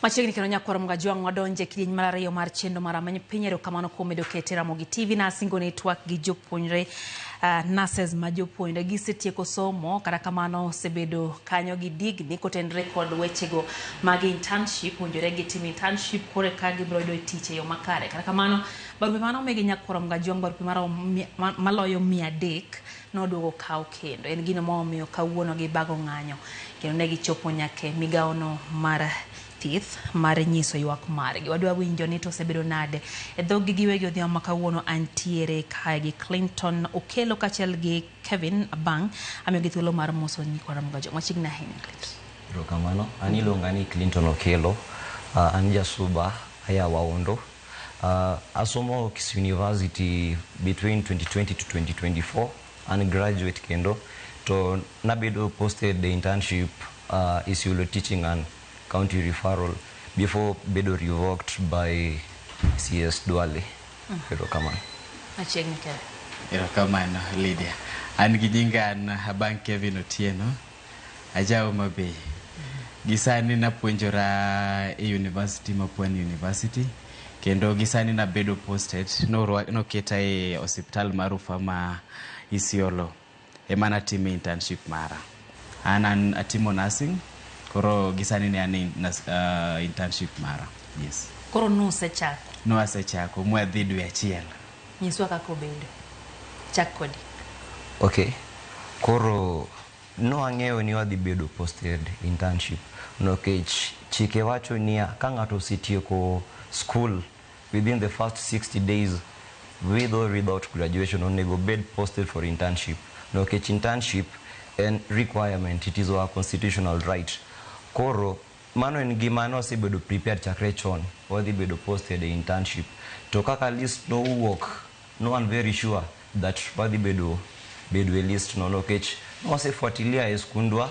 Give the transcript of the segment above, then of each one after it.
Machiegni kendo nyakwaro mgajwang wadonje kidieny mar ariyo mar chendo mar amany pinyero kamano kuom medo kete Ramogi TV na singo ni TWAK gi jopuonjre Nases ma jopuonjre gisetieko somo kata kamano sebedo kanyo gi digni kotenre kod wechego mag internship puonjore gi tim internship kore ka gibiro yudo tich e yo makare kata kamano barupe mano megi nyakwaro mgajwang barupe maloyo 300 noduogo kaw kendo en gino momiyo kawuono gi bago ng'anyo kendo ne gichopo nyake migaono mar mar nyiso ywak margi wadwa winjo ni to sebedo nade e dhogi giwegi odhiambo makawuono antiere kae gi Clinton Okello kaachiel gi Kevin Abang amiyo gi thuolo mar moso nyikwaro mgajwang machiegni ahinya kamano ani luonga ni Clinton Okello an jasuba aya Waondo asomo Kis University between 2020 to 2024 and graduate kendo to nabedo posted the internship is teaching and county referral before bedo revoked by CS Duale. Pero kamano. Machiegni kere. Pero kamano Lydia. An gi nyinga an Abang Kevin Otieno. Ajawo mabe. Gisani na puonjora e University Mapuan University. Kendo gisani na bedo posted no keta e hospital marufa ma Isiolo. Emana time internship mara. An atimo nursing. Koro gisani ne an internship mara. Yes. Koro nuse chako. No asechako mwa dhi dwe achiel. Nyiswa kako bedo. Chak kodi. Okay. Koro no ang'eyo ni wadhi bedo posted internship. No kech chike wacho niya ka ng'ato osetieko school within the first 60 days with or without graduation onego bed posted for internship. No kech internship and requirement, it is our constitutional right. Koro mano en gima no sebedo prepared chakre chon wadhi bedo posted e internship to kaka list no work no one very sure that wadhi bedo a list no kech no se fuatilia e skundwa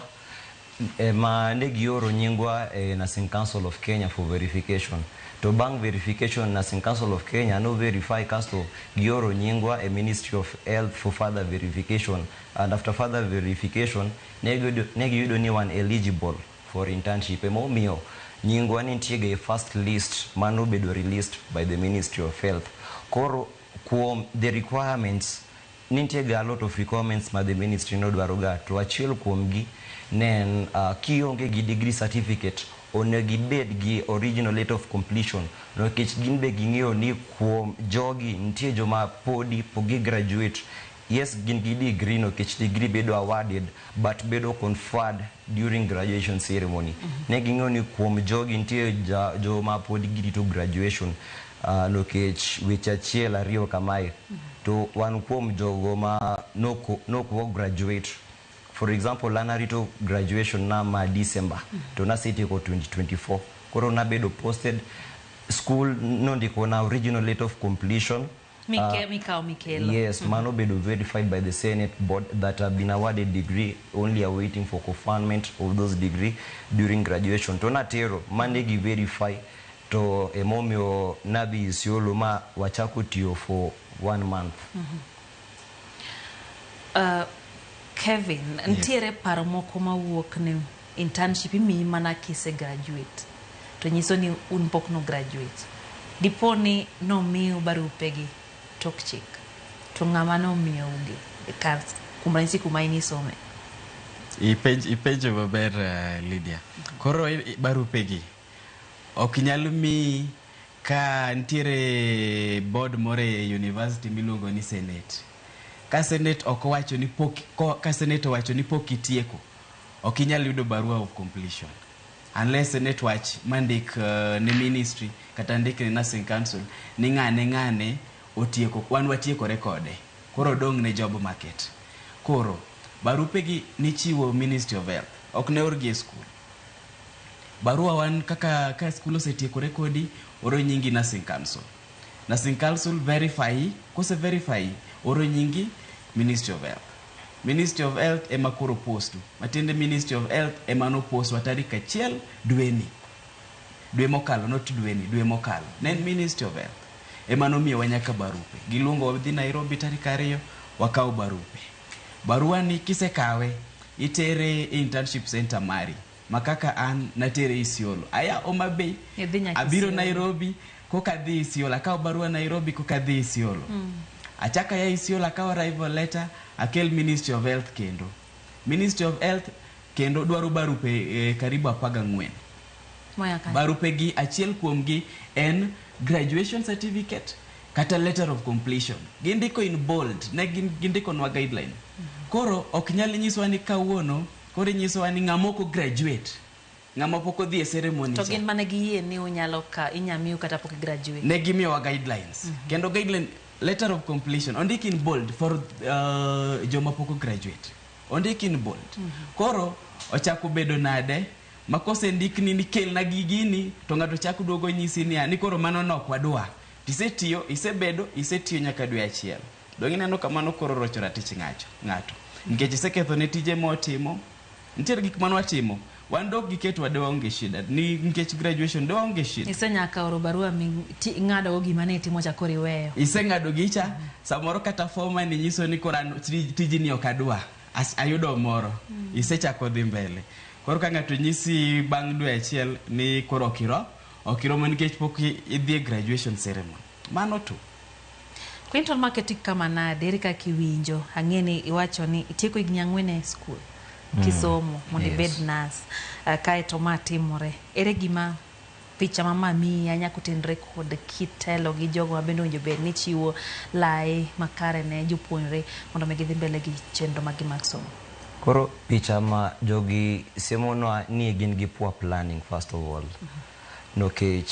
ma negioro nyingwa Nursing Council of Kenya for verification to bang verification Nursing Council of Kenya no verify casto gioro nyingwa Ministry of Health for further verification and after further verification negiyudo ni one eligible for internship emomiyo nyingwa nitie first list mano bedo released by the Ministry of Health. Koro kuom the requirements nitie a lot of requirements ma the ministry no dwaroga to achiel kuom gi nen kionge gi degree certificate onego bed gi original letter of completion no kech gin be ging'eyo ni kuom jogi nitie joma podi pogi graduate. Yes, gin gi degree no kech degree bedo awarded but bedo conferred during graduation ceremony. Ne ging'eyo ni kuom jogi nitie joma podi girito graduation no kech weche achiel ariyo kamae to wan kuom jogo ma no graduate. For example, an arito graduation na ma December to nasetieko 2024. Koro nabedo posted school no ndiko na original letter of completion. Okello. Yes, mano bedo verified by the Senate board that have been awarded degree only awaiting for conferment of those degree during graduation. To natero mandegi verify to emomio nabi Isiolo ma wachako tiyo for 1 month. Kevin, ntiere paro moko mawuok ne internship mi mana kise graduate. To nyiso ni un pok no graduate. Diponi no miu barupegi tok chik. To ng'ama no miyo ugi. Kar kumranisi kumaini some. Ipenjo maber Lydia. Koro barupegi. Okinyalo mi ka ntiere board more university miluongo ni Senate. Ka Senate okowacho ni pok itieko okinyal yudo barua of completion unless Senate wach mandik ne ministry kata ndik ne Nursing Council ni ng'ane otieko wan watieko rekode koro dong ne job market. Koro barupegi nichiwo Ministry of Health ok ne orgie school barua wan ka school osetieko rekodi oro nyingi Nursing Council verify kose verify oro nyingi Ministry of Health. Ministry of Health ema koro postu. Matende Ministry of Health ema no postu tarik 1 dwe mokalo not dwe mokalo. Nen Ministry of Health ema no miyo wanyaka barupe. Giluongo wadhi Nairobi tarik 2 wakaw barupe. Barua ni kisekawe itere internship center mari makaka an natere Isiolo. Aya Homa Bay, abiro Nairobi, koka dhi Isiolo, akaw barua Nairobi koka dhi Isiolo. Achaka ya Isiolo akaw arrival letter, akel Ministry of Health kendo. Ministry of Health kendo dwaro barupe karibu 14. Barupe gi achiel kuom gi en graduation certificate kata letter of completion. Gindiko in bold, ne gindiko nwa guideline. Koro ok nyal nyiswa ni kawuono, koro nyiswa ni ng'amoko graduate. Ng'ama poko dhi e ceremony. To gin mane gi yie ni unyalo ka inyamiu kata pok graduate. Ne gimiwa guidelines. Kendo guideline letter of completion ondik in bold for joma poko graduate. Ondik in bold. Koro ochako bedo nade makose ndikni ni kel na gigini to ng'ato chako duogo nyisi ni koro mano nok wadwa. Tisetiyo, isetiyo nyaka dwe achiel. Dongi neno kamano koro rocho ratich ng'ato. Nikech iseketho ne tije motimo, nitiere gik mano watimo. Wan dok giketo wade waonge shida. Nikech graduation do waonge shida. Isenyaka oro barua ng'ado gima ne itimo chako riweyo. Iseng'ado gicha, samoro kata forma ni nyiso ni kora tijini ok adwa. Ayudo moro. Isechako dhi mbele. Koro ka ng'ato nyisi bang' dwe achiel ni koro okiromo nikech pok idhi graduation ceremony. Mano tu. Quinton marketing kama nade erika kiwinjo ang'eni iwacho ni itieko higni 4 e school kisomo mondo ibed nurse kae to matimore. Ere gima picha mamami anyako tenre kod kitelo gi jogo mabende owinjo bed ni chiwo lai makare ne jopuonjre mondo gidhi mbele gi chenro mag somo. Koro picha ma jogi semonwa ni gin gi poor planning first of all. Nokech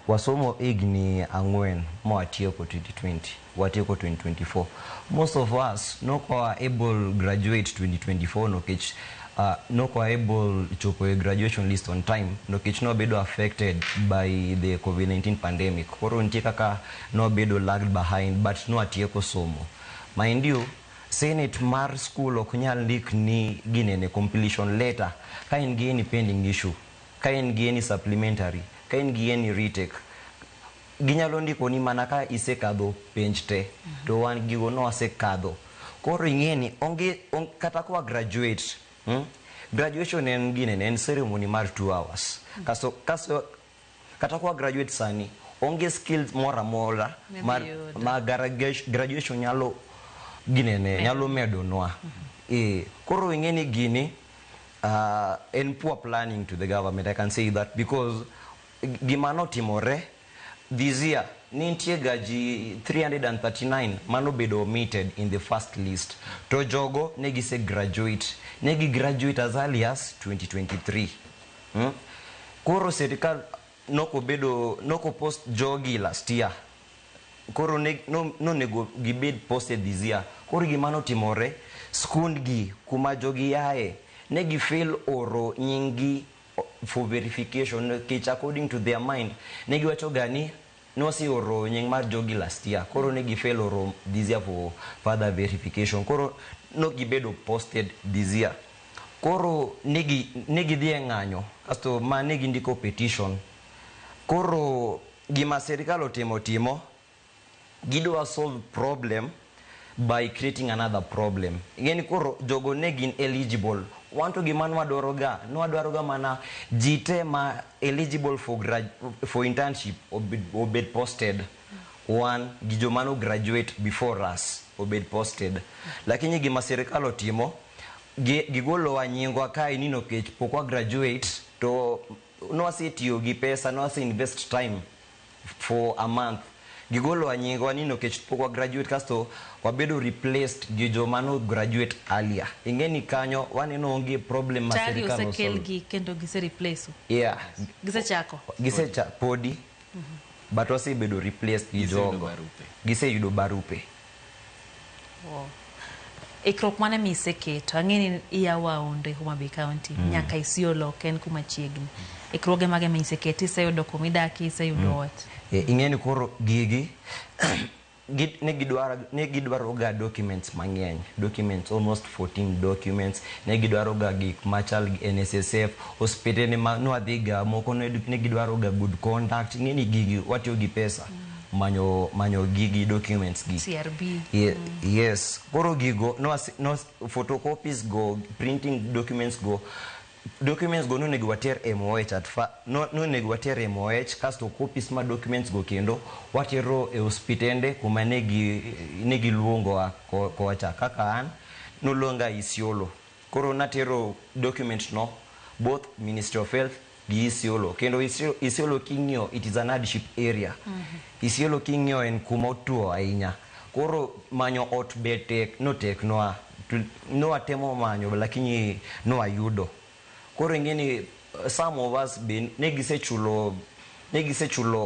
wasomo higni 4 ma watieko 2020, watieko 2024. Most of us are able graduate 2024 nokech are able chopo graduation list on time nokech no bedo affected by the COVID-19 pandemic. Koro ntie kaka no bedo lagged behind but no atieko somo. Mind you, Senate mar school ok nyal ndik ni ginene completion letter ka in gi any pending issue, ka in gi any supplementary, ka in gi any retake. Ginyalo ndiko ni mana ka isekadho penj te to wan gigo no asekadho. Koro ing'eni kata kwa graduate, graduation en ginene en ceremony mar 2 hours. Kaso kata kwa graduate sani onge skills mora ma graduation nyalo ginene nyalo medo noa. Koro ing'eni gini en poor planning to the government. I can say that because gimano timore this year nintie gaji 339 mano bedo omitted in the first list. To jogo negi se graduate as early as 2023. Koro serikal noko post jogi last year. Koro no nego gibed posted this year. Koro gimano timore skund gi kuma jogi yae negi fail oro nyingi for verification which according to their mind negi wacho gani no si oro nying mar jogi last year. Koro negi fail oro this year for further verification. Koro no gibedo posted this year. Koro negi dhie ng'anyo kasto ma negi ndiko petition. Koro gima serikal otimo gidwa solve problem by creating another problem. Ngeni koro jogo negin eligible. Wanto gimano wadwaroga mana jite ma eligible for internship obed posted. One gijomano graduate before us obed posted. Lakini gima serikal otimo gigolo wanyingwa kai nino kech pokwa graduate to no asitiyo gi pesa, no asi invest time for a month. Gigolo wanyingwa nino kech pokwa graduate kasto wabedo replaced gijomano graduate earlier. Ingeni kanyo waneno onge problem ma serikal no solve. Gi kendo gise replace. Yeah. Gise podi. But wasi bedo replaced gijogo. Gise yudo barupe. Wow. Ikrok mane miseketo ang'eni iyawa onde Homa Bay County nyaka Isiolo ken kuma chiegni. Ikroge mage miseketo iseyudo komidaki iseyudo what? Ing'eni koro gigi ne gidwaro ga documents mang'eny, documents almost 14 documents. Ne gidwaro ga gik machal NSSF, hospitali no adhiga moko ne gidwaro ga good conduct. Ing'eni gigi watiyo gi pesa. Manyo gigi documents gi CRB. Yes. Koro gigo no photocopies go, printing documents go. documents go no nego water MOH no nego water MOH kasto copies ma documents go kendo watero e hospitende kuma negi luongo ko acha kaka an no longa Isiolo koro natero document no both Ministry of Health gi Isiolo kendo Isiolo king'io it is an hardship area Isiolo king'io en kuma otuo ahinya koro manyo ot betek no tek no atemo manyo lakini no ayudo koro ngeni some of us been negisechulo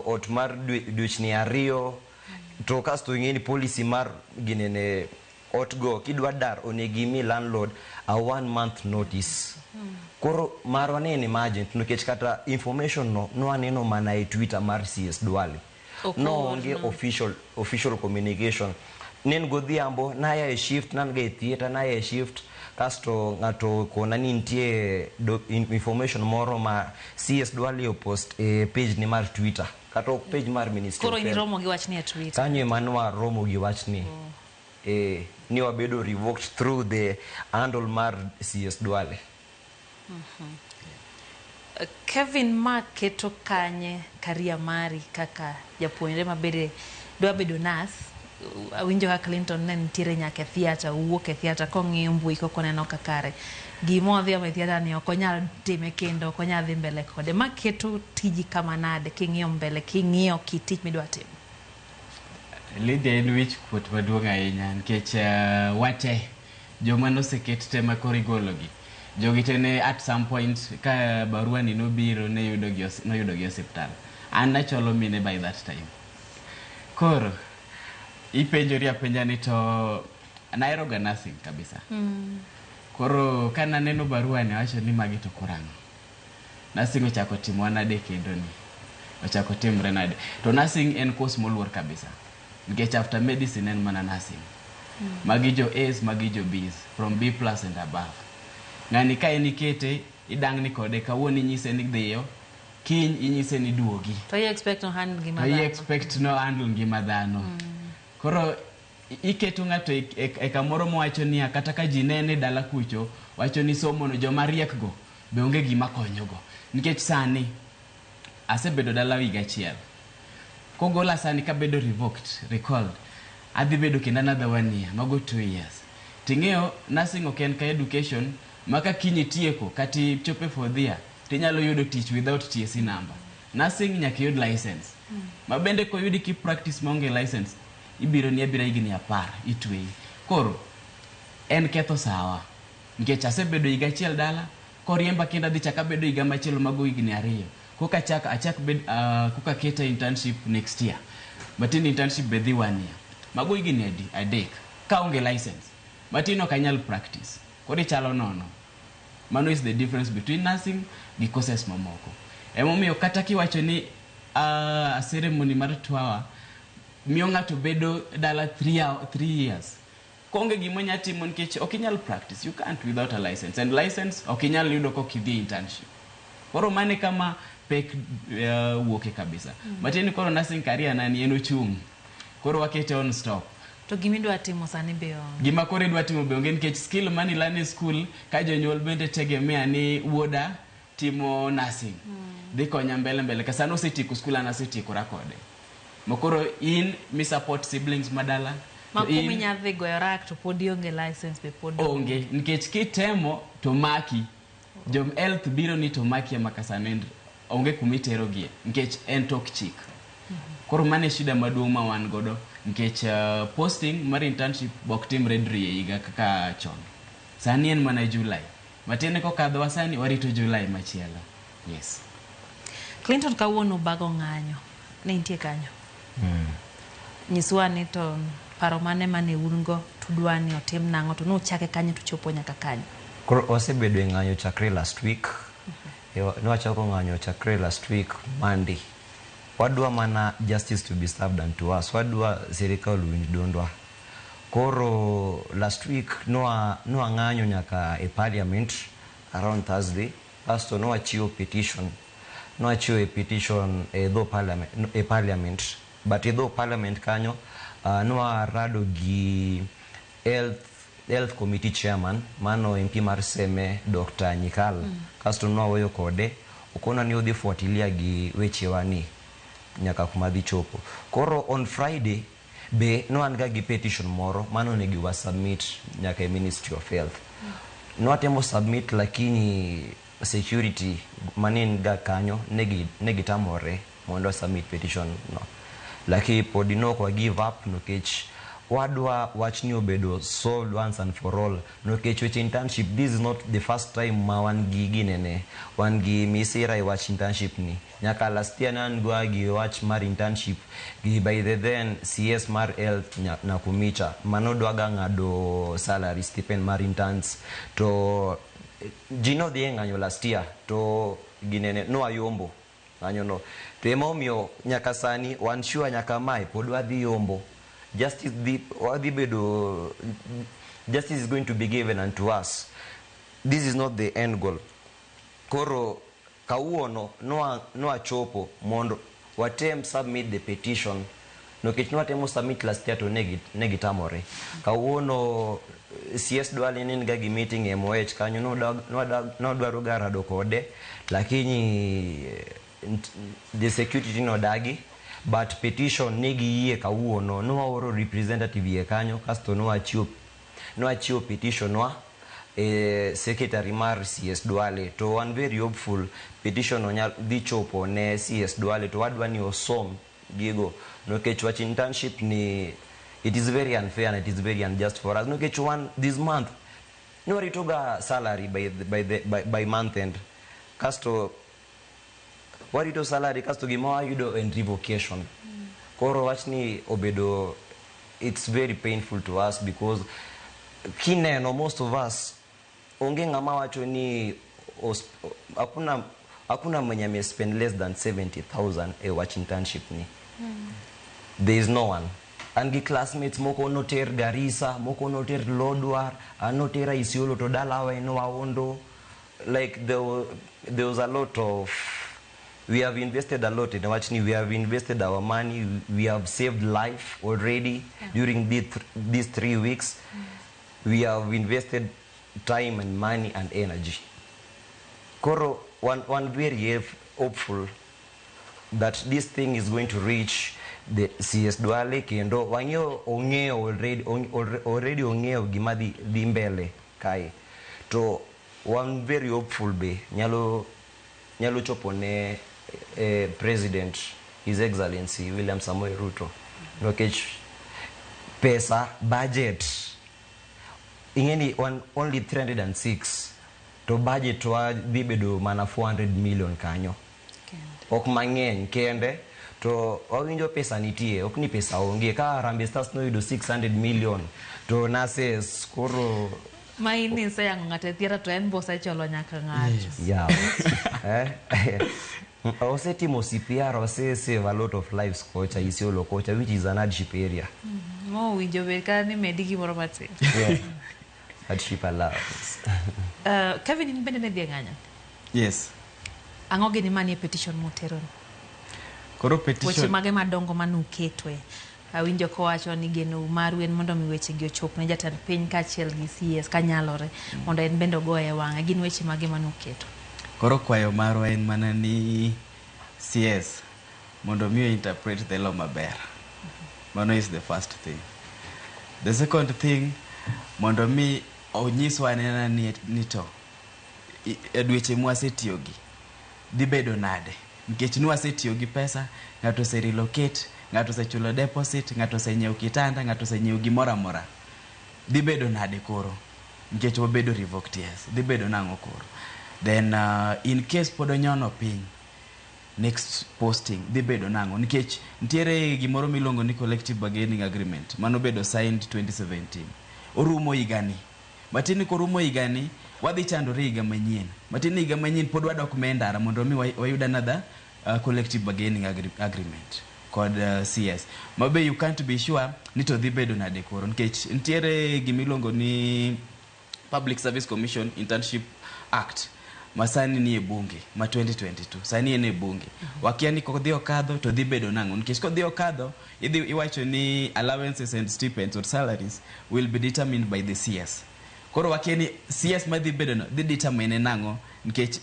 ot mar dwechni ariyo to kasto ngeni policy mar ginene ot go kidwa dar onegi mi landlord a 1 month notice koro marwa ne emergent nikech kata information no aneno mana e Twitter mar CS Duale no onge official communication nen godhiambo na ya shift nan ga theater na ya shift kasto ngato kona ni nitie information moro ma CS Duale post e page ni mar Twitter kata page mar ministry koro ni romo gi wachni e Twitter kanyo manwa romo gi wachni ni wabedo revoked through the handle mar CS Duale. Kevin maketo kanye karia mari kaka japuonjre mabede dwa bedo nas awinjo ka Clinton ne nitiere nyaka theater wuok e theater kong'iyo mbui koko neno kakare gimo dhi e theater ni okonyal time kendo okonyal dhi mbele kode maketo tiji kama nade king'iyo mbele king'iyo kitich midwa timo Lydia en wich kuot maduong' ahinya nikech wate joma noseket tema korigologi jogi tene at some point ka barua ni nobiro ne yudo gi hospital an nacholo mine by that time koro ipenjori apenja ni to nairoga nursing kabisa koro kana neno barua ni wacho ni magi to kurang'o nursing ochako timwa nade kendo ni ochako timre nade to nursing en course moluor kabisa nikech after medicine en mana nursing magi jo A's magi jo B's from B+ and above ngani ka enikete idang ni kode kawuoni nyise ni dhiyo kiny inyise ni duogi to you expect no handle ngima dhano expect no handle ngima dhano koro iketo ng'ato e kamoro mowacho ni kata ka ji nene dala kucho wacho ni somo no joma riek go be onge gima konyogo nikech sani asebedo dala wiga achiel kogola sani ka bedo revoked recalled adhi bedo kenda another 1 year mago 2 years tingeo nursing oken ka education maka kinyi tieko kati chope for dhia tinyalo yudo tich without TSC number nursing nyaka yud license mabende ko yudi ki practice monge license ibiro ni abira igni 10 itwe koro en ketho sawa nikech asebedo higa achiel dala koriemba kenda dhi chaka bedo higa machielo mago igni 2 koka achak bed koka keta internship next year but in internship be dhi 1 year mago igni adek ka onge license matino kanyal practice kodi chalo nono mano is the difference between nursing gi courses mamoko emomiyo kata kiwacho ni ceremony mar TWAK miyo ng'ato bedo dala 3 years konge gimonya timo nikech okinyal practice you can't without a license and license okinyal yudo kokidhi internship koro mane kama pek wuoke kabisa matini koro nursing career nani en ochung koro wakete on stop to gimidwa timo sani be gima kore dwa timo be onge nikech skill mani learn school ka jonyuol bende tegemea ni wuoda timo nursing dhi konya mbele ka sano setieko school ana setieko rakode mokoro in mi support siblings madala makumi nyadhi goyo rak to podi onge license be podi onge nikech kitemo to maki jom health biro ni to maki ya makasanend onge kumitero gie nikech en tok chik koro mane shida maduong' ma wan godo nikech posting mar internship bok tim redri e higa kaka chon sani en mana July matene ko kadho wasani warito July machielo yes Clinton kawuono bago ng'anyo ne intie kanyo nyiswa ni to paro mane ungo tudwani otim nang'o to nochake kanyo to chopo nyaka kanyo koro osebedo ng'anyo chakre last week nwachako ng'anyo chakre last week Monday wadwa mana justice to be served unto us wadwa serikal winj dondwa koro last week no ng'anyo nyaka e parliament around Thursday pasto no achiwo petition e parliament but e do parliament kanyo no rado gi health health committee chairman mano MP mar Seme Dr. Nyikal kasto nwawoyo kode okona ni odhi fuatilia gi weche wani nyaka kuma dhi chopo. Koro on Friday be no anga gi petition moro mano ne giwa submit nyaka Ministry of Health. No atemo submit lakini security manin ga kanyo negi tamore mondo submit petition no. Lakini podino kwa give up no kech wadwa wachni obedo solved once and for all no kech weche internship. This is not the first time ma wan gi ginene wan gi misira I watch internship ni nyaka last year nan gwa gi watch mar internship gi by the then CS mar health na kumicha mano dwaga ngado salary stipend mar interns to jino dhi ng'anyo last year to ginene no ayombo ng'anyo no to emomio nyaka sani wan sure nyaka mai pod wadhi yombo. Justice is going to be given unto us. This is not the end goal. Koro kawuono no achopo mondo watem submit the petition no kech no atemo submit last year to negitamore. Kawuono CS dwali nin ga gi meeting MOH kanyo no dwaro garado kode lakini the security no dagi. But petition negi yie kawuono no oro representative ye kanyo kasto no achio petition wa secretary mar CS Duale to one very hopeful petition onyal dhi chopo ne CS Duale to wadwa ni osom gigo no kech wach internship ni it is very unfair and it is very unjust for us no kech one this month no ritoga salary by month end kasto warito salary kasto gima yudo and revocation. Koro wachni obedo it's very painful to us because kineno most of us onge ngama wacho ni hakuna mwenye ame spend less than 70,000 a watch internship ni. There is no one. Angi classmates moko noter Garissa, moko noter Lodwar, anotera Isiolo to Dalawa no Aondo. Like there was a lot of we have invested a lot in Wachni. We have invested our money. We have saved life already during these 3 weeks. We have invested time and money and energy. Koro, one very hopeful that this thing is going to reach the CS Duale kendo wanyo ongeo already ongeo gimadi dimbele kai. To one very hopeful be nyalo chopone President, His Excellency William Samoei Ruto. No kech pesa budget ingeni only 306 to budget wa bibedo mana 400 million kanyo. Ok mang'eny kende to wawinjo pesa nitie ok ni pesa onge ka Harambee Stars no yudo 600 million to Nases koro maini sayang ngate tira to en bosa cholo nyaka ng'ato. Yeah. Timo CPR save a lot of lives kocha Isiolo kocha which is an hardship area. Mo winjo be ka ni medigi moro mati. Yeah. Hardship allowance. Kevin in bende ne dhi ng'anyo. Yes. Ang'o gini manie petition motero. Koro petition weche mage madongo manuketwe. Winjo ko wacho ni geno maru en mondo mi weche gi ochop ne jatend piny kachiel gi CS kanyalore mondo en bende goye wang'a gin weche mage manuketo. Koro kwayo marwa en mana ni CS mondo mi interpret the law maber. Mano is the first thing. The second thing mondo mi onyiswa nena ni to edweche mwasetiyogi dhi bedo nade nikech nwasetiyogi pesa ng'ato se relocate ng'ato se chulo deposit ng'ato se nyiew kitanda ng'ato se nyiew gimoro amora dhi bedo nade koro nikech wabedo revoked yes dhi bedo nang'o koro then in case pod onyono piny next posting dhi bedo nang'o nikech ntiere gimoro miluongo ni collective bargaining agreement mano bedo signed 2017 orumo higani matini korumo higani wadhi chandore higa manyien matini higa manyien pod wadok mendara mondo mi wayud another collective bargaining agreement kod CS mabe you can't be sure ni to dhi bedo nade koro nikech ntiere gimiluongo ni Public Service Commission Internship Act masani ni e bunge ma 2022 sani en e bunge wakia ni kodhi okadho to dhi bedo nango nikech kodhi okadho idhi iwacho ni allowances and stipends or salaries will be determined by the CS. Koro wakia ni CS madhi bedo no dhi determine nango nikech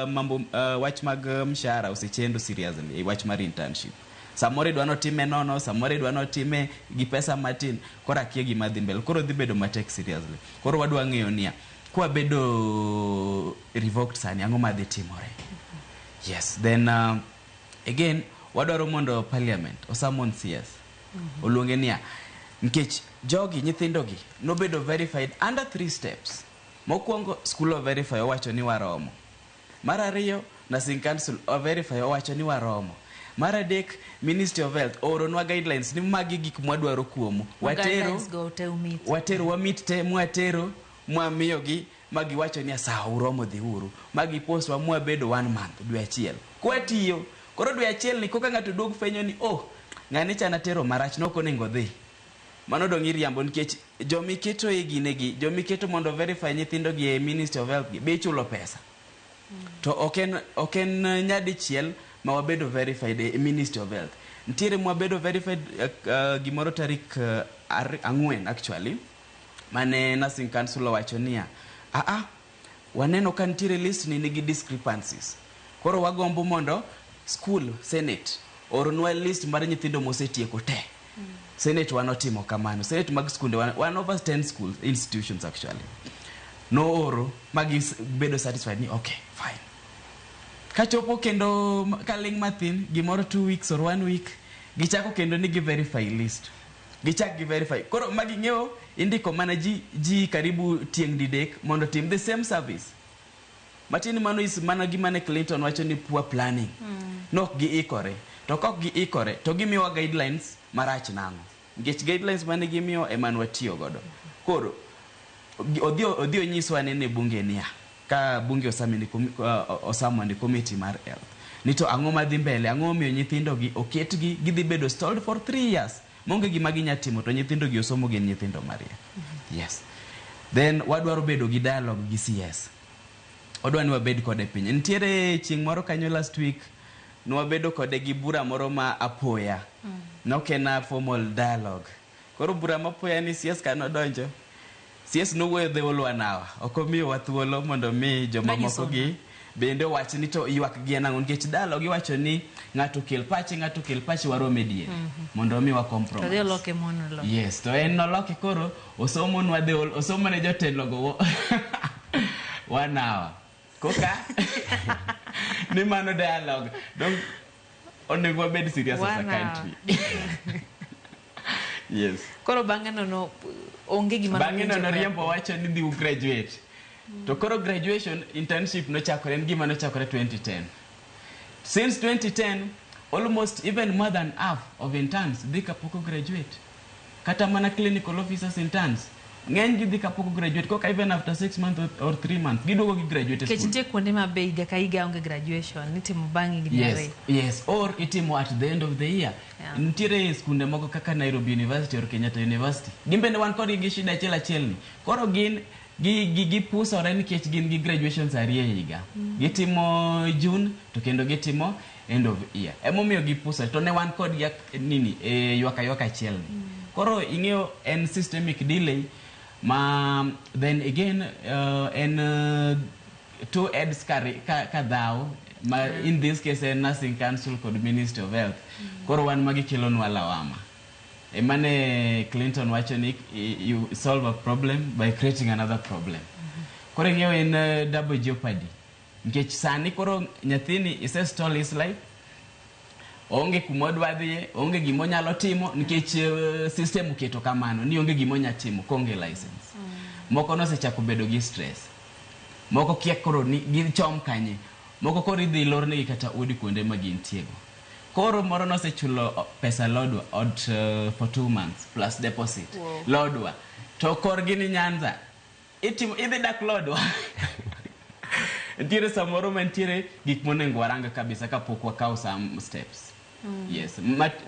mambo wach mag mshahara usechendo seriously wach mar internship. Samore dwano time nono, samore dwano time gi pesa matin, koro akia gima dhi mbele. Koro dhi bedo matek seriously. Koro wadwa ng'eyo niya, kwa bedo revoked sani ang'o madhi timore. Yes, then again wadwaro mondo parliament o summon CS. Oluonge niya, nikech jogi nyithindogi no bedo verified under 3 steps. Mokwongo school of verify owacho ni waromo. Mar ariyo nursing council o verify owacho ni waromo. Mar adek Ministry of Health oronwa guidelines ni magi gik mwadwaro kuomu. Watero wamit te mwatero mwamiyogi magi wacho ni sawa uromo dhi uru. Magi post wa mwabedo 1 month dwe achiel. Kwatiyo koro dwe achiel ni koka ng'ato duog fenyo ni ng'ani cha natero marach noko nengo dhi. Mano dong iriambo nikech jomiketo e ginegi jomiketo mondo verify nyithindo gi e Ministry of Health gi be chulo pesa. To oken nyadichiel ma wabedo verified e Ministry of Health. Ntiere mwabedo verified gimoro tarik 4 actually. Mane nursing council wacho niya waneno ka ntiere list ni nigi discrepancies. Koro wagombo mondo school senate oronwa list mar nyithindo mosetieko te. Senate wanotimo kamano. Senate mag skunde one over 10 schools institutions actually. No oro magi bedo satisfied ni okay fine. Kachopo kendo kaling mathin gimoro 2 weeks or 1 week gichako kendo ni verify list. Gichak verify. Koro magi ng'eyo indiko mana ji karibu tieng didek mondo tim the same service. Matini mano is mana gimane Clinton wacho ni poor planning. Nok gi ikore. To kok gi ikore to gimiwa guidelines marach nango. Ngech guidelines mane gimiyo emanwa tiyo godo. Koro odhi onyiswa ne bunge niya ka bunge osamo ni committee mar health. Nito ang'o madhi mbele, ang'o miyo nyithindo gi oketgi gidhi bedo stalled for 3 years. Monge gima ginyatimo to nyithindo gi osomo gi nyithindo maria. Yes. Then wadwaro bedo gi dialogue gi CS. Odwani wabed kode piny. Ntiere chieng' moro kanyo last week nwabedo kode gi bura moro ma apoya. Nokena formal dialogue. Koro bura mapoya ni CS kanodonjo. CS nowuoyo dhe olwanawa. Okomiyo wathuolo mondo mi joma moko gi bende wach ni to yuak gi nango nikech dialogue iwacho ni ng'ato kel pachi waro medie mondo mi wa compromise. To loke mono. Yes, to en noloke koro osomo nwa dhe osomo ne jotelo go 1 hour. Koka ni mano dialogue. Donc onego wabed serious as a country. Yes. Koro bang'e no onge gima no riembo wacho ni dhi graduate. To koro graduation internship no chakore gima no chakore 2010. Since 2010 almost even more than half of interns dhi kapoko graduate. Kata mana clinical officers interns ng'eny gi dhi kapoko graduate koka even after 6 months or 3 months giduogo gi graduate school. Kechite kuonde mabe higa ka higa onge graduation nitimo bang'e gi Yes, or itimo at the end of the year. Ntiere skunde moko kaka Nairobi University or Kenyatta University. Gimbende wan kod gi shida achiel ni. Koro gin gi pusore nikech gin gi graduations ariyo higa. Gitimo June to kendo gitimo end of year. Emomiyo gi pusore to ne wan kod nini yuak achiel ni. Koro ing'eyo en systemic delay then again two heads kadhao in this case nursing council kod Ministry of Health. Koro wan magi kelo nwa lawama. Emane Clinton wacho ni you solve a problem by creating another problem. Koro ng'eyo en double jeopardy. Nikech sani koro nyathini ise stall his life. Onge kumodwa dhiye, onge gimonyalo timo nikech system uketo kamano ni onge gimonya timo konge license. Moko no sechako bedo gi stress. Moko kia koro ni gichom kanye. Moko koro idhi lorne kata udi kuonde ma gintiego. Koro moro no sechulo pesa lodwa for 2 months plus deposit. Wow. Lodwa. To kor gini Nyanza. Idhi dak lodwa. Ntiere samoro mantiere gik monengo waranga kabisa kapok wakaw some steps. Yes,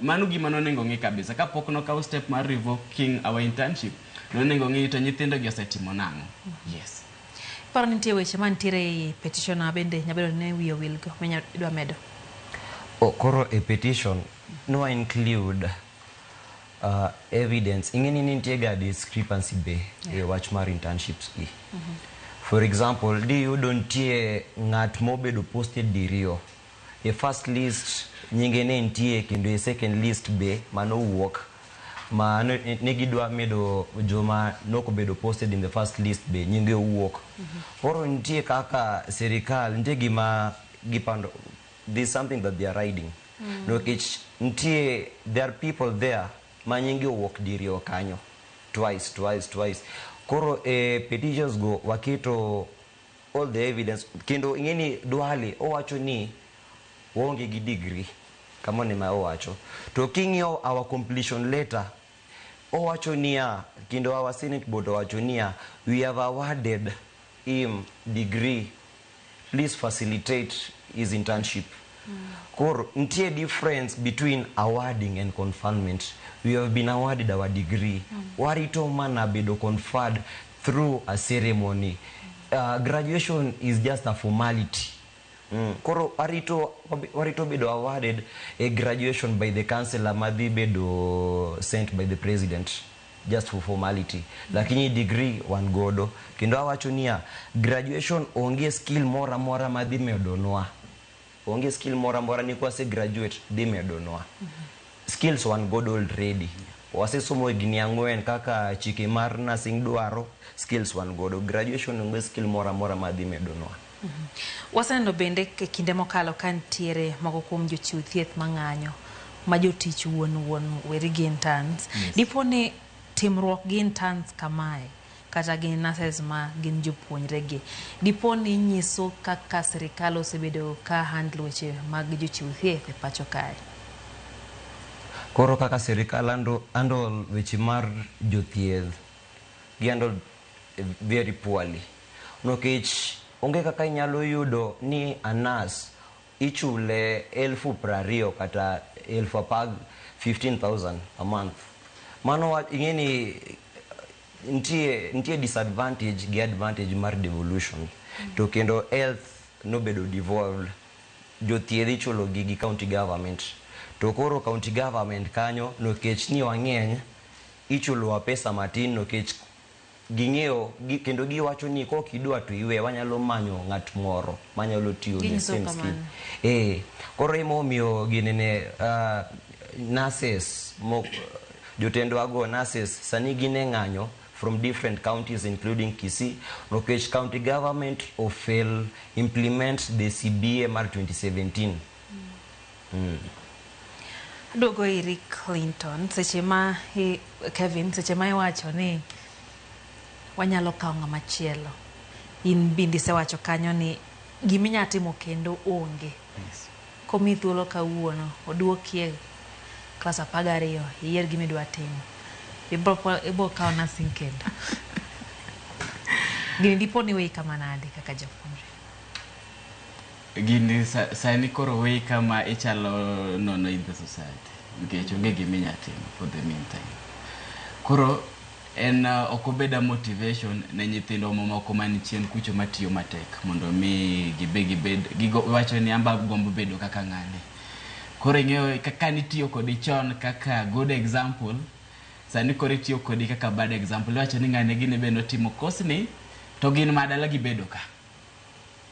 manu gima nonengo ng'i kabisa kapok no kaw step mar revoking our internship nonengo ng'i to nyithindo gi osetimo nango. Yes. Paro nitie weche mantiere petition bende nyabedo ne wiyo wilgo menya idwa medo. Koro a petition no include evidence. Ingeni nitie ga discrepancy be e wach mar internships gi. For example, di yudo nitie ng'at mobedo posted diriyo. A first list nyinge ne nitie kendo a second list be mano wuok. Ma ne gidwa medo joma noko bedo posted in the first list be nyinge wuok. Koro nitie kaka serikal nitie gima gipando. There's something that they are riding. No, nitie there are people there ma nyinge wuok diriyo kanyo. Twice. Koro petitions go waketo all the evidence kendo ingeni Duale owacho ni wonge gi degree kama ne ma owacho to king'io our completion letter owacho niya kendo our senate board owacho niya we have awarded him degree, please facilitate his internship. Koro nitie difference between awarding and conferment. We have been awarded our degree. Warito mana bedo conferred through a ceremony. Graduation is just a formality. Koro warito bedo awarded a graduation by the councillor madhi bedo sent by the president just for formality. Lakini degree wan godo. Kendo awacho niya graduation onge skill mora madhi medonwa. Onge skill mora ni kwa se graduate dhi medonwa. Skills wan godo already. Wase somo gini ang'wen kaka chike mar nursing dwaro skills wan godo. Graduation onge skill mora madhi medonwa. Wasaneno bende kinde mokalo kantiere moko kuom jochiw thieth mang'anyo ma jotich wuon weri gi interns. Dipo ni timruok gi interns kamae kata gi nurses ma gin jopuonjre gi. Dipo ni nyiso kaka serikal osebedo ka handle weche mag jochiw thieth e pacho kae. Koro kaka serikal handle weche mar jothieth gi handle very poorly. Nokech onge kaka inyalo yudo ni a nurse ichule 20,000 kata 15,000 a month. Mano ingeni nitie disadvantage gi advantage mar devolution. To kendo health no bedo devolved. Jothieth ichulo gi county government. To koro county government kanyo nokech ni wang'eny ichulo pesa matin nokech ging'eyo kendo giwacho ni kok idwa to iwe wanyalo manyo ng'at moro manyalo tiyo the same skill. Koro emomiyo ginene Nases jotendwa go Nases sani gine ng'anyo from different counties including Kisii nokech county government fail implement the CBA mar 2017. Aduogo iri Clinton seche ma Kevin seche ma iwacho ni wanyalo kawo ng'ama chielo. In bindi sewacho kanyo ni giminya timo kendo onge. Komi thuolo kawuono oduokie klas 12 yier gimidwa timo. Ibo kawo nursing kendo. Gini dipo ni wei kama nade kaka japuonjre. Gini sani koro wei kama ichalo nono in the society. Nikech onge giminya timo for the meantime. Koro en okobeda motivation ne nyithindo mamoko manichien kucho matiyo matek mondo mi gibed gigo wacho ni amba gombo bedo kaka ng'ane. Koro ing'eyo kaka nitiyo kodi chon kaka good example sani koro itiyo kodi kaka bad example. Wacho ni ng'ane gini bendo timo kosni to gin madala gibedo ka.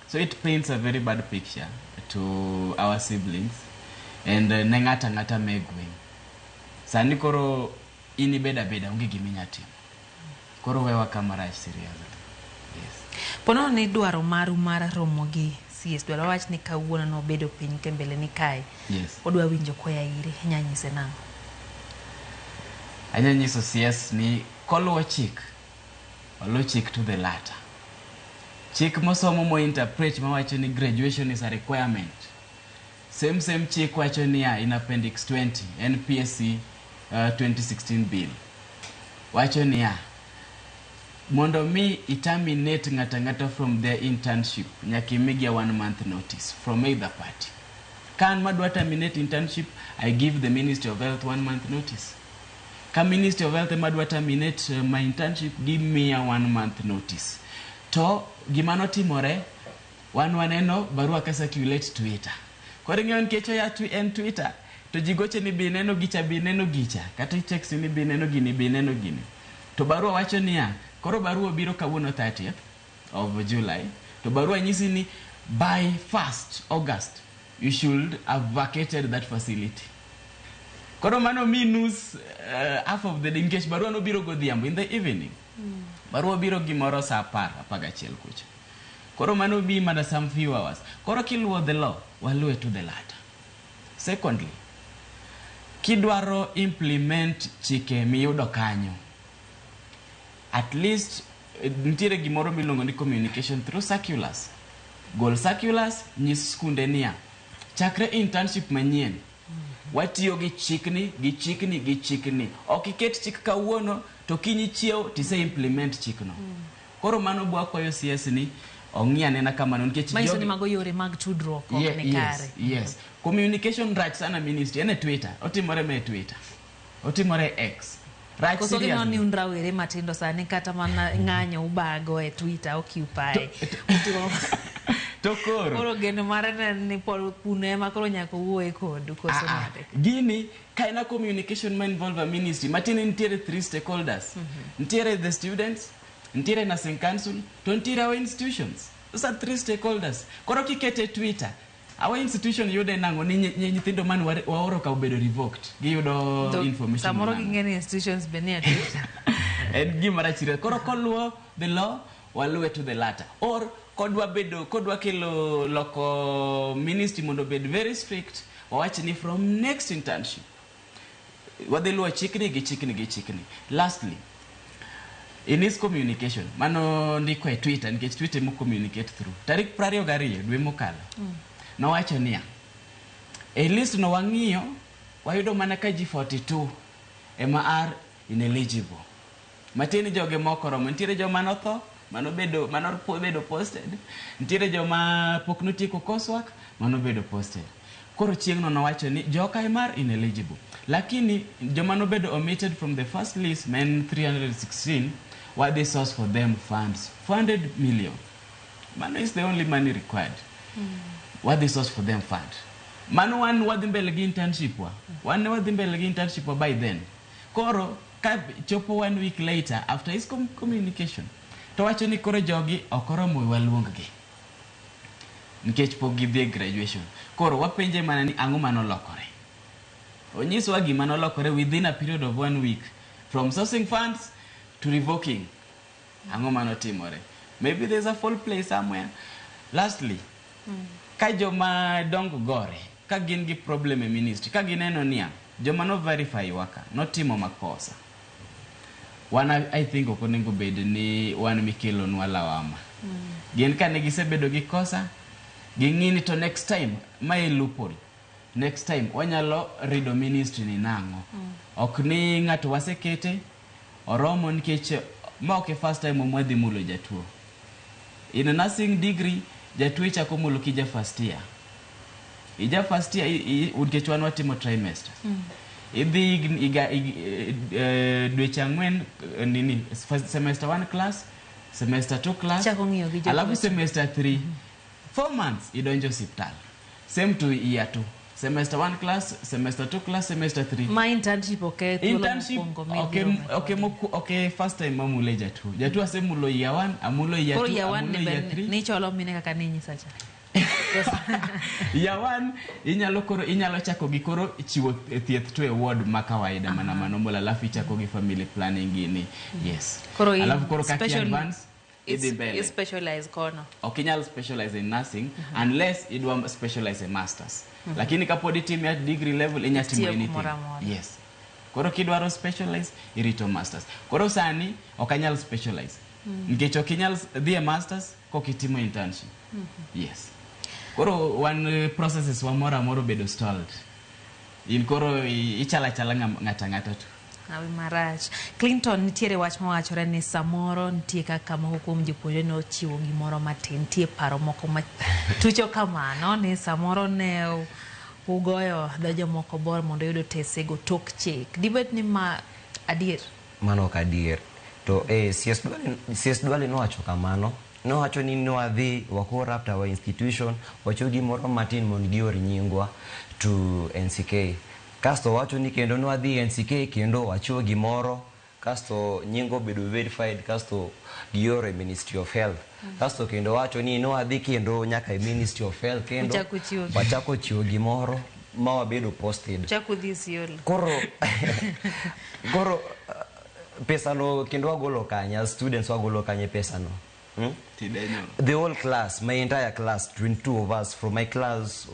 So it paints a very bad picture to our siblings and ne ng'ata megweng. Sani koro ini beda onge giminya timo. Koro wewa kamara serious. Yes. Pono ni dwaro maru mar romo gi CS dwaro wach ni kawuono no bedo piny kembele ni kai. Yes. Odwa winjo koya ire nyanyise nang'o. Anyanyiso CS ni koluwo chik. Oluwo chik to the latter. Chik mosomo mo interpret mawacho ni graduation is a requirement. Same chik wacho ni in appendix 20 NPSC 2016 bill. Wacho ni mondo mi terminate ngata from their internship nyaka imigi 1 month notice from either party. Kan madwa terminate internship, I give the Ministry of Health 1 month notice. Ka Ministry of Health madwa terminate my internship, give me a 1 month notice. to gimano timore waneno barua ka circulate Twitter. Koro ng'eyo nikech en Twitter to jigoche ni bineno gicha kata text ni bineno gini. To barua wacho niya, koro barua biro kawuono 30th of July. To barua nyisi ni by 1st August you should have vacated that facility. Koro mano minus half of the day nikech barua no biro godhiambo in the evening. Barua biro gimoro saa 11 kucha. Koro mano bi mana some few hours. Koro kiluwo the law, waluwe to the latter. Secondly, kidwaro implement chike miyudo kanyo, at least nitiere gimoro miluongo ni communication through circulars. Gol circulars, nyis skunde niya, chakre internship manyien, watiyo gi chikni. Ok iket chik kawuono, to kinyi chiew tise implement chikno. Koro mano bwa kwayo CS ni, ong'ia nena kamano nikech maiso ni mago yore mag tudruok ok ni kare. Yes. Communication right sana ministry ene Twitter, otimore me Twitter. Otimore X. Right koso seriously. Ni unrawere matindo sani kata mana ng'anyo ubago e Twitter occupy. To koro geno mare ni pol kune ma koro nyako wuoye kodu koso nade. Gini kaina communication ma involve a ministry. Matini nitiere 3 stakeholders. Nitiere the students, nitiere nursing council, to nitiere our institutions. Those are 3 stakeholders. Koro kikete Twitter, our institution yude nango ni nyithindo man waoro ka obedo revoked. Giyudo information. Samoro gingeni institutions benia Twitter. En gimara chire. Koro koluwo the law, waluwe to the latter. Or kodwa kelo loko ministry mondo bed very strict, wawach ni from next internship wadhiluwo chikni. Lastly, in his communication, mano ndiko e Twitter, nikech Twitter mo communicate through. Tarik 22 dwe mokalo. Nowacho niya, a list no wang'iyo, wayudo mana ka G42 ema are ineligible. Matini joge moko romo, nitiere joma notho, mano bedo posted. Nitiere joma pok notieko coursework, mano bedo posted. Koro chieng'no nowacho ni joka ema ineligible. Lakini joma no bedo omitted from the first list, men 316, what they source for them funds 400 million. Mano is the only money required. What they source for them fund. Mano one wadhimbele gi internship wa. One wadhimbele gi internship wa by then. Koro ka chopo 1 week later after his communication, to wacho ni koro jogi okoromo waluong gi. Nikech pok gidhi graduation. Koro wapenje mana ni ang'o mano lokore. Onyiswa gima nolokore within a period of 1 week, from sourcing funds to revoking. Ang'o mano timore. Maybe there's a foul play somewhere. Lastly, ka joma dongo gore, ka gin gi problem e ministry, ka gineno niya, joma no verify waka, no timo makosa. I think okonego bed ni wan mikelo nwa lawama. Gin ka ne gisebedo gi kosa, ging'ini to next time, mae loophole. Next time, wanyalo rido ministry ni nango. Ok ni ng'ato wasekete, oromo nikech ma ok first time omwedhi mulo jatuo. In a nursing degree, jatuo chako mulo kija first year. Ija first year, nikech wan watimo trimester. Idhi dweche ang'wen nini, semester 1 class, semester 2 class, alafu semester 3. 4 months, idonjo hospital. Same to year 2. Semester 1 class, semester 2 class, semester 3. My internship okay. Internship okay first time mamule jatu. Jatu asemulo year 1, amulo year 2, amulo year 3. Ni cholo mine kaka ninyi sacha. Year 1 inyalo chako gi koro chiwo thieth to e ward ma kawaida mana manomola alafu chako gi family planning gini. Yes. Alafu koro ka advance It's specialized corner. Okinyal specialize in nursing unless you do specialize in masters. Lakini kapodi team at degree level inyatimo anything. Yes. Koro kidwaro specialize irito masters. Koro sani okanyal specialize. Nikech okinyal dhi masters kokitimo internship. Yes. Koro one processes wa moro bedo stalled. In koro ichala ngata tu. Awi marach. Clinton nitiere wach mawachore ni samoro nitie kaka moko kuom jopuonjre no chiwo gimoro matin, nitie paro moko tucho kamano ni samoro ne ugoyo dho jomoko bor mondo yudo tesego tok chik. Dibet ni ma adier? Mano ok adier. To CS Dwale nowacho kamano no wacho ni no adhi wako rapta our institution wacho gimoro matin mon gior nyingwa to NCK kasto wacho ni kendo no adhi NCK kendo wacho gimoro kasto nyingo bedo verified kasto giore Ministry of Health kasto kendo wacho ni no adhi kendo nyaka Ministry of Health kendo wachako chiwo gimoro ma wabedo posted chako this yol koro pesa no kendo wagolo kanya students wagolo kanya pesa no the whole class, my entire class, 22 of us from my class,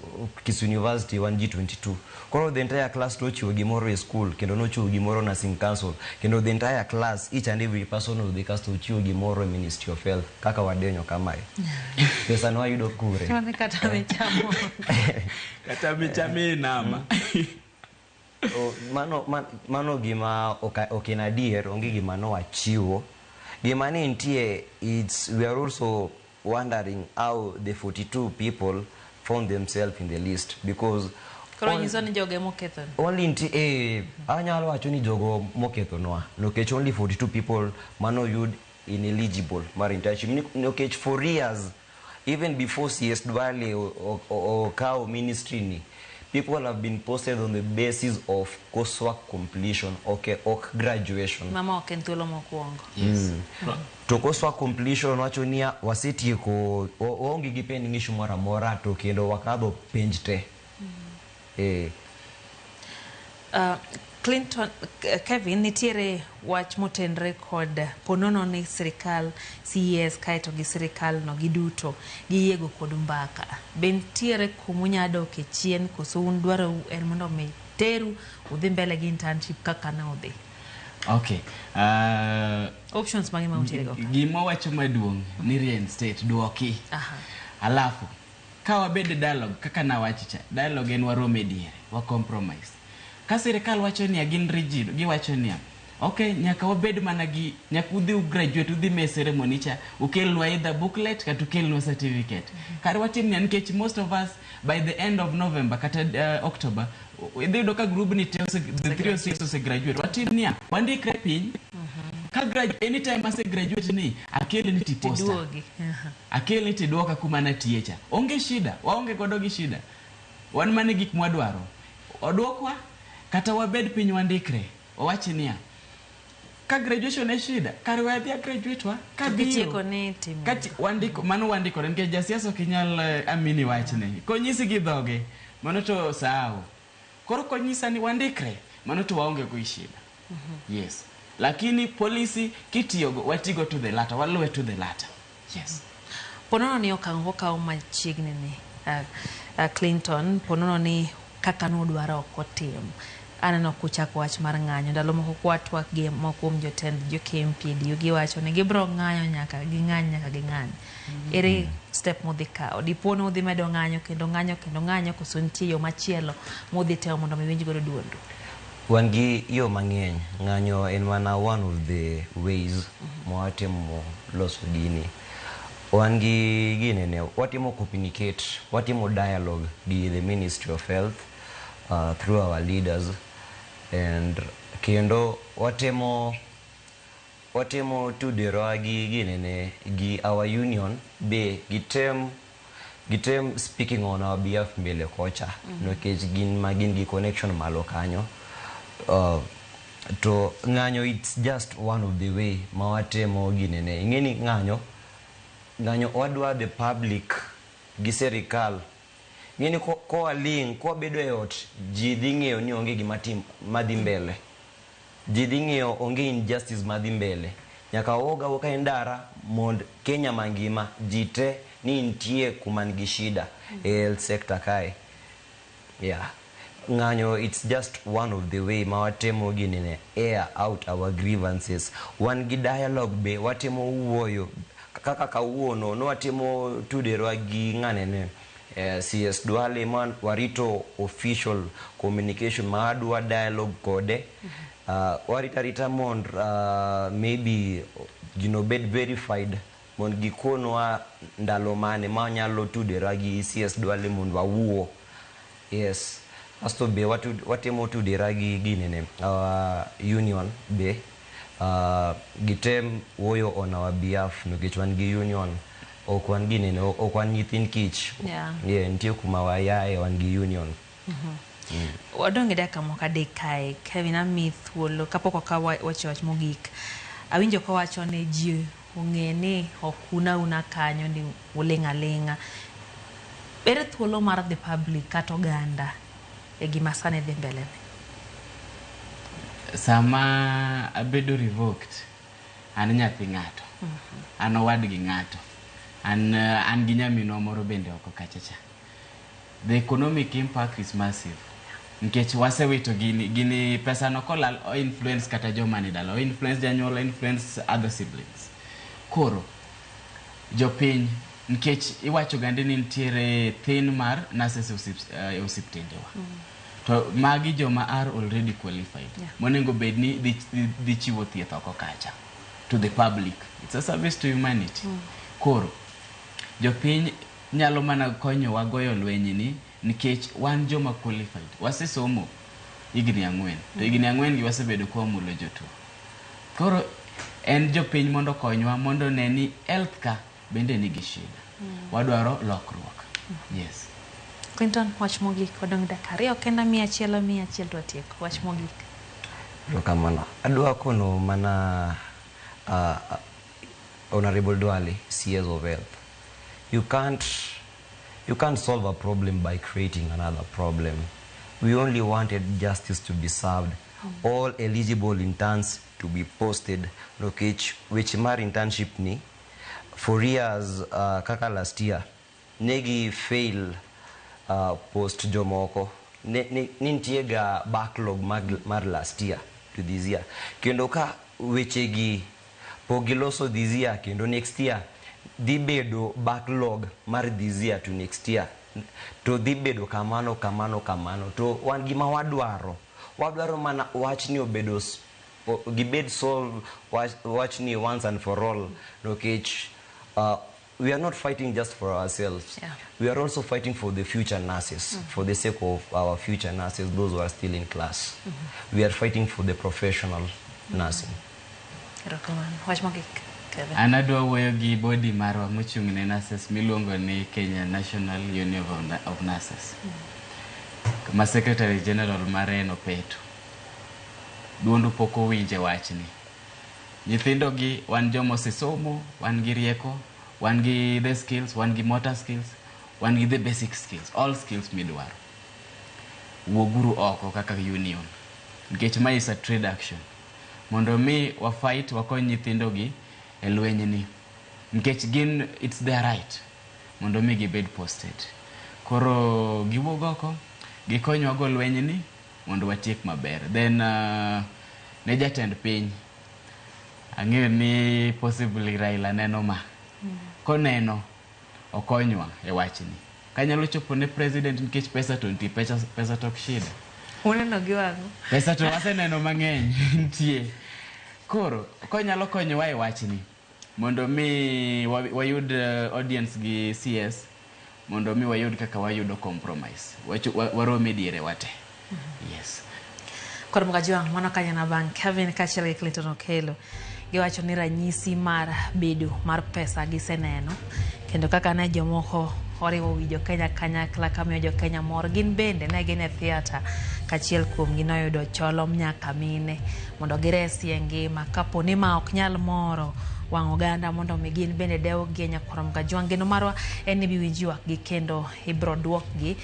Kisu University 1G22. Koro the entire class to chiwo gimoro school, kendo no chiwo gimoro nursing council, kendo the entire class, each and every person of the class to chiwo gimoro Ministry of Health, kaka wadenyo kamae. Pesa no ayudo kure. Kata michame nama. Mano gima okenadier, onge gima no wachiwo. Gimani ntie, we are also wondering how the 42 people found themselves in the list because only ntie anyalo wacho ni jogo moketho noa nokech only 42 people mano yud ineligible mar internship nokech for years even before CS Dwale or Cow ministry ni people have been posted on the basis of coursework completion, okay, or graduation. Mama okentolo mokuongo. Yes. To coursework completion wacho nia wasetieko onge gi pending issue mora to kendo wakadho penj te. Clinton Kevin nitiere wach motenre kod ponono ni sirikal CES kaito gi sirikal no giduto giyego kod mbaka ben tiere kumunyado ke chien koso un dwaro en mondo me teru udhi mbele gi internship kaka na udhi. Okay. Options mangima utiego. Gimo wacho maduong ni reinstate duoki. Alafu ka wabede dialogue kaka na wachicha dialogue en waro mediere wa compromise. Ka sirikal wacho ni agin rigid giwacho ni okay nyaka wabed mana gi nyaka udhi graduate udhi me ceremony cha ukelwa either booklet kata ukelwa certificate kar watim ni nikech most of us by the end of November kata October idhi do ka group ni the 3 or 6 ose graduate watim ni wandikre piny ka graduate anytime ase graduate ni akele ni tiposta akele ni tiduoka kuma na tiecha onge shida waonge godo gi shida wan mane gik mwadwaro odwokwa kata wabed piny wandikre owachi niya ka graduation e shida kar wadhi graduate wa ka biro ne timo kati wandiko mano wandiko nikech jasiasa kinyal amini wachne konyisi gi dhoge mano to saao koro konyisa ni wandikre mano to waonge go shida yes lakini policy kitiyogo watigo to the latter waluwe to the latter yes ponono ni okango ka machiegni ni Clinton ponono ni kaka no dwaro okotim anano kuchako wach mar ng'anyo ndalo moko kwatwa gi mokuom jotend jo KMPD giwacho ni gibro ng'anyo nyaka ging'any ere step modhi kao dipono udhi medo ng'anyo kendo ng'anyo koso nitie yo machielo modhi teo mondo miwinj godo duondo wan gi yo mang'eny ng'anyo en mana one of the ways mwatimo loso gini wan gi ginene watimo communicate watimo dialogue gi the Ministry of Health through our leaders and kendo watemo tudero gi ginene gi our union be gitem speaking on our behalf mbele kocha nokech gin gi connection malo kanyo to ng'anyo it's just one of the way mawatemo ginene ingeni ng'anyo wadwa the public gi serikal ngeni ko aling ko bedo e ot ji dhi ng'eyo ni onge gima tim madhi mbele ji dhi ng'eyo onge injustice madhi mbele nyaka woka endara mond Kenya mangima jite ni ntie kuma ngi shida health sector kae ng'anyo it's just one of the way mawatemo ginene air out our grievances one gi dialogue be watemo wuoyo kaka kawuono no watemo tudero gi ng'anene CS Dwale man warito official communication madwa dialogue kode warita mond maybe bed verified mond gikonwa ndalo mane manyalo tudera gi CS Dwale mond wawuo yes asto be watemo tudera gi ginene union be gitem woyo on our behalf nokech wan gi union okwan gini no okwan nyithin kich nitie kuma wayae wan gi union. Wadonge dakika moko adek kae Kevin ami thuolo kapok wacho wach mogik. Awinjo ka wacho ne ji ong'e ni una kanyo ni uling'aling'a. Ere thuolo mar the public kata oganda e gima sani dhi mbele ne? Sama abedo revoked, an nyathi ng'ato, an owad gi ng'ato, an gi nyaminwa moro bende oko kachacha. The economic impact is massive. Nkech wasewito gini pesa no kolal o influence kata joma ni dala, o influence janyuol, o influence other siblings. Koro, jopiny, nkech iwacho gande ni ntiere thin mar Nases osiptendewa. To magi joma are already qualified. Monengo bedni di chiwo thieth oko kacha to the public. It's a service to humanity. Koro, jopiny nyalo mana konyo wagoyo lwenyi ni nikech wan joma qualified. Wasesomo higni 4. To higni 4 gi wasebedo kwa mulo jotuo. Koro en jopiny mondo konywa mondo neni health ka bende nigi shida. Wadwaro lokruok. Yes. Clinton, wach mogik odong dakika ariyo kenda 100 to atieko. Wach mogik. Kamano. Adwa kono mana Honorable Duale, CS of Health. You can't solve a problem by creating another problem. We only wanted justice to be served. All eligible interns to be posted. Which mar internship ni 4 years kaka last year. Negi fail post jomoko. Nintiega backlog mar last year to this year. Kendo ka wechegi pogiloso this year kendo next year dibedo backlog mar this year to next year. To dibedo kamano. To wan gima wadwaro mana wach ni obedo gibed solve watch ni once and for all. We are not fighting just for ourselves. We are also fighting for the future nurses, for the sake of our future nurses, those who are still in class. We are fighting for the professional nursing. Anadwa wuoyo gi body marwa mochung' ne nurses miluongo ni Kenya National Union of Nurses. Ma Secretary General Mareno Peto. Duondo poko winje wachni. Nyithindo gi wan jomo sisomo, wan gi rieko, wan gi the skills, wan gi motor skills, wan gi the basic skills, all skills midwaro. Woguru oko kaka union. Nkech ma is a trade action. Mondo mi wa fight wakony nyithindo gi elwenye ni. Nkech gin it's their right. Mondo mi gibed posted. Koro giwuog oko, gikonywa go lwenye ni mondo watiek maber. Then ne jatend piny ang'eyo ni possibly Raila neno ma. Koneno okonywa e wachni. Kanyalo chopo ne president nkech pesa to nti pesa tok shida. Uneno giwango. Pesa to waseneno mang'eny ntie. Koro konyalo konyowa e wachni mondo mi wayud audience gi CS mondo mi wayud kaka wayudo compromise. Warome diere wate. Yes. Koro mkajiwa mwana kanya na Abang Kevin kachele Clinton Okello. Giwacho ni ranyisi mar bedo mar pesa giseneno kendo kaka ne jomoko oriwo wi Jo-Kenya kanyakla kamiyo Jo-Kenya mor. Gin bende ne gin e theatre kachiel kuom gi noyudo cholom nyaka mine mondo giresi e ngima kapo ni ma ok nyal moro wang' oganda mondo mi gin bende dewo gi nyakorom ka jwangeno marwa en ni biwinji Yuak gi kendo ibro duok gi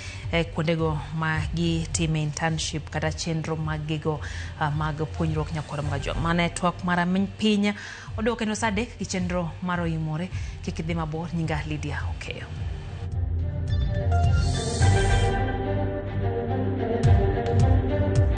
kuondego ma gi time internship kata chenro magigo mag puonjruok nyakorom ka jwang. Mane twak mara pinya odok kendo saa 3 gi chenro maro imore kik idhi mabor. Nyinga Lydia Okello.